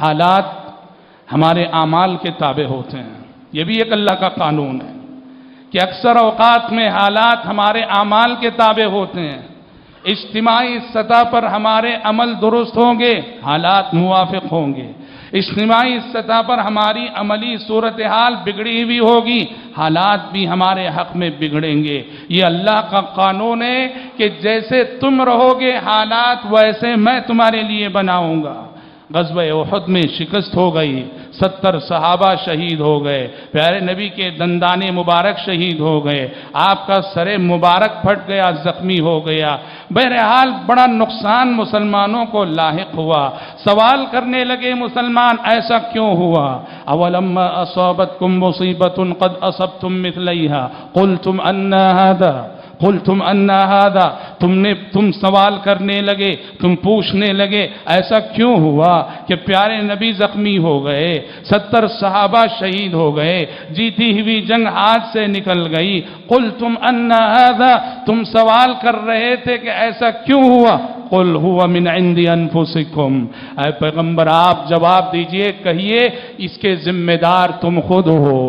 حالات ہمارے اعمال کے تابع ہوتے ہیں. یہ بھی ایک اللہ کا قانون ہے کہ اکثر اوقات میں حالات ہمارے اعمال کے تابع ہوتے ہیں. اجتماعی سطح پر ہمارے عمل درست ہوں گے، حالات موافق ہوں گے. اجتماعی سطح پر ہماری عملی صورتحال بگڑی ہوئی ہوگی، حالات بھی ہمارے حق میں بگڑیں گے. یہ اللہ کا قانون ہے کہ جیسے تم رہو گے حالات ویسے میں تمہارے لیے بناؤں گا. غزوہ احد میں شکست ہو گئی، 70 صحابہ شہید ہو گئے، پیارے نبی کے دندان مبارک شہید ہو گئے، آپ کا سر مبارک پھٹ گیا، زخمی ہو گیا. بہرحال بڑا نقصان مسلمانوں کو لاحق ہوا. سوال کرنے لگے مسلمان ایسا کیوں ہوا؟ اولما اصابتکم مصیبۃ قد اصبتم مثلیہا قلتم ان ھذا قلتم ان ھذا. تم سوال کرنے لگے، تم پوچھنے لگے ایسا کیوں ہوا کہ پیارے نبی زخمی ہو گئے، 70 صحابہ شہید ہو گئے، جیتی ہوئی جنگ ہاتھ سے نکل گئی. قلتم ان ھذا، تم سوال کر رہے تھے کہ ایسا کیوں ہوا. قل هو من عند انفسکم. اے پیغمبر آپ جواب دیجئے، کہیے اس کے ذمہ دار تم خود ہو.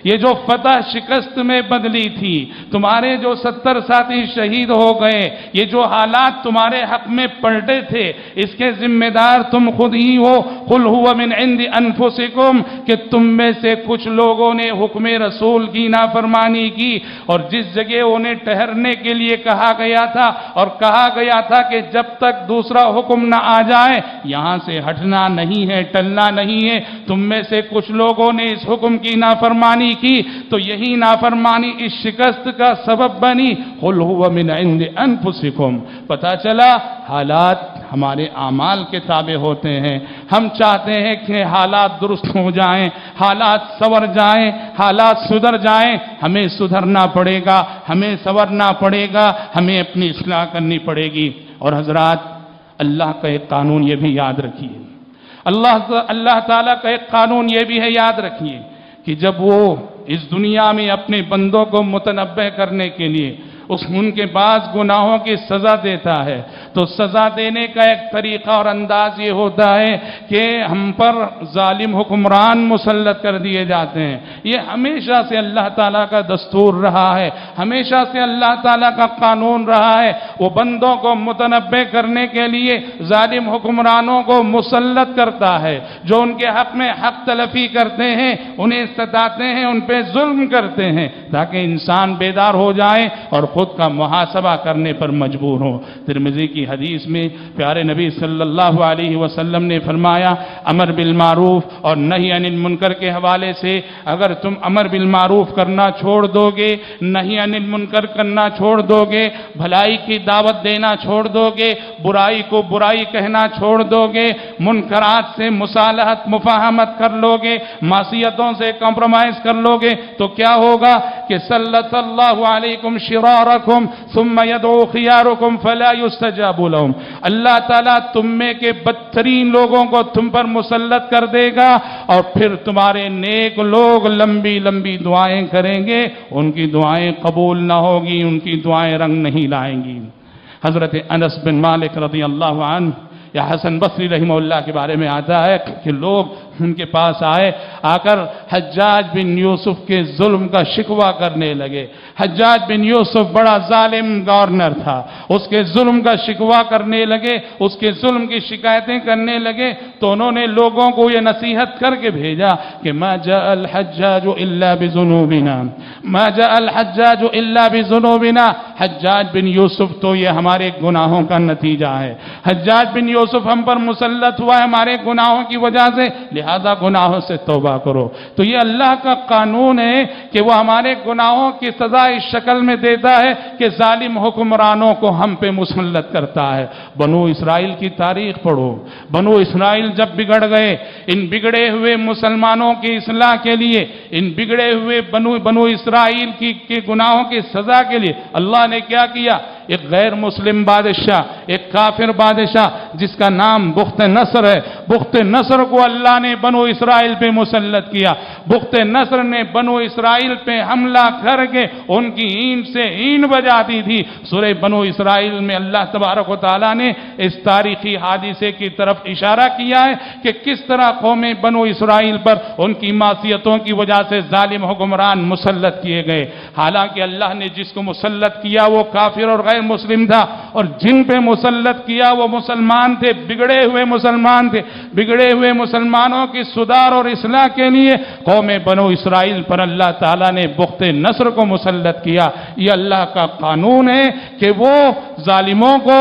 یہ جو فتح شکست میں بدلی تھی، تمہارے جو 70 ساتھی شہید ہو گئے، یہ جو حالات تمہارے حق میں پلٹے تھے، اس کے ذمہ دار تم خود ہی ہو. قل هو من عند انفسکم، کہ تم میں سے کچھ لوگوں نے حکم رسول کی نافرمانی کی، اور جس جگہ انہیں ٹھہرنے کے لیے کہا گیا تھا اور کہا گیا تھا کہ جب تک دوسرا حکم نہ آ جائے یہاں سے ہٹنا نہیں ہے، ٹلنا نہیں ہے، تم میں سے کچھ لوگوں نے اس حکم کی نافرمانی کی، تو یہی نافرمانی اس شکست کا سبب بنی. قل هو من عند انفسکم. پتہ چلا حالات ہمارے اعمال کے تابع ہوتے ہیں. ہم چاہتے ہیں کہ حالات درست ہو جائیں، حالات سنور جائیں، حالات سدھر جائیں. ہمیں سدھرنا پڑے گا، ہمیں سنورنا پڑے گا، ہمیں اپنی اصلاح کرنی پڑے گی. اور حضرات اللہ کا ایک قانون یہ بھی یاد رکھیے، اللہ تعالیٰ کا ایک قانون یہ بھی ہے، یاد رکھیے کہ جب وہ اس دنیا میں اپنے بندوں کو متنبہ کرنے کے لیے ان کے بعض گناہوں کی سزا دیتا ہے، تو سزا دینے کا ایک طریقہ اور انداز یہ ہوتا ہے کہ ہم پر ظالم حکمران مسلط کر دیے جاتے ہیں. یہ ہمیشہ سے اللہ تعالیٰ کا دستور رہا ہے، ہمیشہ سے اللہ تعالیٰ کا قانون رہا ہے. وہ بندوں کو متنبہ کرنے کے لیے ظالم حکمرانوں کو مسلط کرتا ہے، جو ان کے حق میں حق تلفی کرتے ہیں، انہیں ستاتے ہیں، ان پہ ظلم کرتے ہیں، تاکہ انسان بیدار ہو جائے اور خود کا محاسبہ کرنے پر مجبور ہو. ترمذی کی حدیث میں پیارے نبی صلی اللہ علیہ وسلم نے فرمایا، امر بالمعروف اور نہی عن المنکر کے حوالے سے، اگر تم امر بالمعروف کرنا چھوڑ دو گے، نہی عن المنکر کرنا چھوڑ دو گے، بھلائی کی دعوت دینا چھوڑ دو گے، برائی کو برائی کہنا چھوڑ دو گے، منکرات سے مصالحت مفاہمت کر لو گے، معصیتوں سے کمپرومائز کر لو گے، تو کیا ہوگا کہ سلط اللہ علیکم شرارکم ثم يدعو خياركم فلا يستجاب لهم. اللہ تعالیٰ تم میں کے بدترین لوگوں کو تم پر مسلط کر دے گا، اور پھر تمہارے نیک لوگ لمبی لمبی دعائیں کریں گے، ان کی دعائیں قبول نہ ہوگی، ان کی دعائیں رنگ نہیں لائیں گی. حضرت انس بن مالک رضی اللہ عنہ یا حسن بصری رحمہ اللہ کے بارے میں آتا ہے کہ لوگ ان کے پاس آئے، آ کر حجاج بن یوسف کے ظلم کا شکوہ کرنے لگے. حجاج بن یوسف بڑا ظالم گورنر تھا، اس کے ظلم کا شکوہ کرنے لگے، اس کے ظلم کی شکایتیں کرنے لگے. تو انہوں نے لوگوں کو یہ نصیحت کر کے بھیجا کہ ما جاء الحجاج الا بذنوبنا، ما جاء الحجاج الا بذنوبنا. حجاج بن یوسف تو یہ ہمارے گناہوں کا نتیجہ ہے، حجاج بن یوسف ہم پر مسلط ہوا ہے ہمارے گناہوں کی وجہ سے، لہذا گناہوں سے توبہ کرو. تو یہ اللہ کا قانون ہے کہ وہ ہمارے گناہوں کی سزا اس شکل میں دیتا ہے کہ ظالم حکمرانوں کو ہم پہ مسلط کرتا ہے. بنو اسرائیل کی تاریخ پڑھو، بنو اسرائیل جب بگڑ گئے، ان بگڑے ہوئے مسلمانوں کی اصلاح کے لیے، ان بگڑے ہوئے بنو اسرائیل کی گناہوں کی سزا کے لیے اللہ نے کیا کیا؟ ایک غیر مسلم بادشاہ، ایک کافر بادشاہ جس کا نام بخت نصر ہے، بخت نصر کو اللہ نے بنو اسرائیل پہ مسلط کیا. بخت نصر نے بنو اسرائیل پہ حملہ کر کے ان کی اینٹ سے اینٹ بجا دی تھی. سورہ بنو اسرائیل میں اللہ تبارک و تعالیٰ نے اس تاریخی حادثے کی طرف اشارہ کیا ہے کہ کس طرح قوم بنو اسرائیل پر ان کی معصیتوں کی وجہ سے ظالم حکمران مسلط کیے گئے. حالانکہ اللہ نے جس کو مسلط کیا وہ کافر اور غیر مسلم تھا، اور جن پہ مسلط کیا وہ مسلمان تھے، بگڑے ہوئے مسلمان تھے. بگڑے ہوئے مسلمانوں کی سدھار اور اصلاح کے لیے قوم بنو اسرائیل پر اللہ تعالیٰ نے بخت نصر کو مسلط کیا. یہ اللہ کا قانون ہے کہ وہ ظالموں کو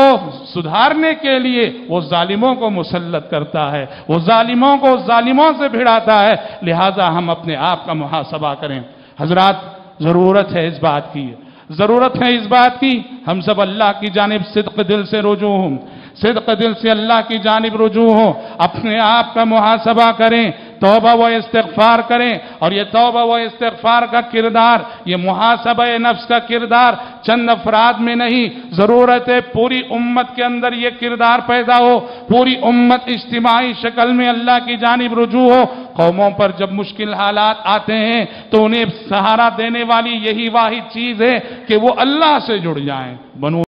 سدھارنے کے لیے وہ ظالموں کو مسلط کرتا ہے، وہ ظالموں کو ظالموں سے بھڑاتا ہے. لہذا ہم اپنے آپ کا محاسبہ کریں. حضرات، ضرورت ہے اس بات کی، ضرورت ہے اس بات کی ہم سب اللہ کی جانب صدق دل سے رجوع ہوں، صدق دل سے اللہ کی جانب رجوع ہوں، اپنے آپ کا محاسبہ کریں، توبہ و استغفار کریں. اور یہ توبہ و استغفار کا کردار، یہ محاسبہ نفس کا کردار چند افراد میں نہیں، ضرورت ہے پوری امت کے اندر یہ کردار پیدا ہو، پوری امت اجتماعی شکل میں اللہ کی جانب رجوع ہو. قوموں پر جب مشکل حالات آتے ہیں تو انہیں سہارا دینے والی یہی واحد چیز ہے کہ وہ اللہ سے جڑ جائیں. بنو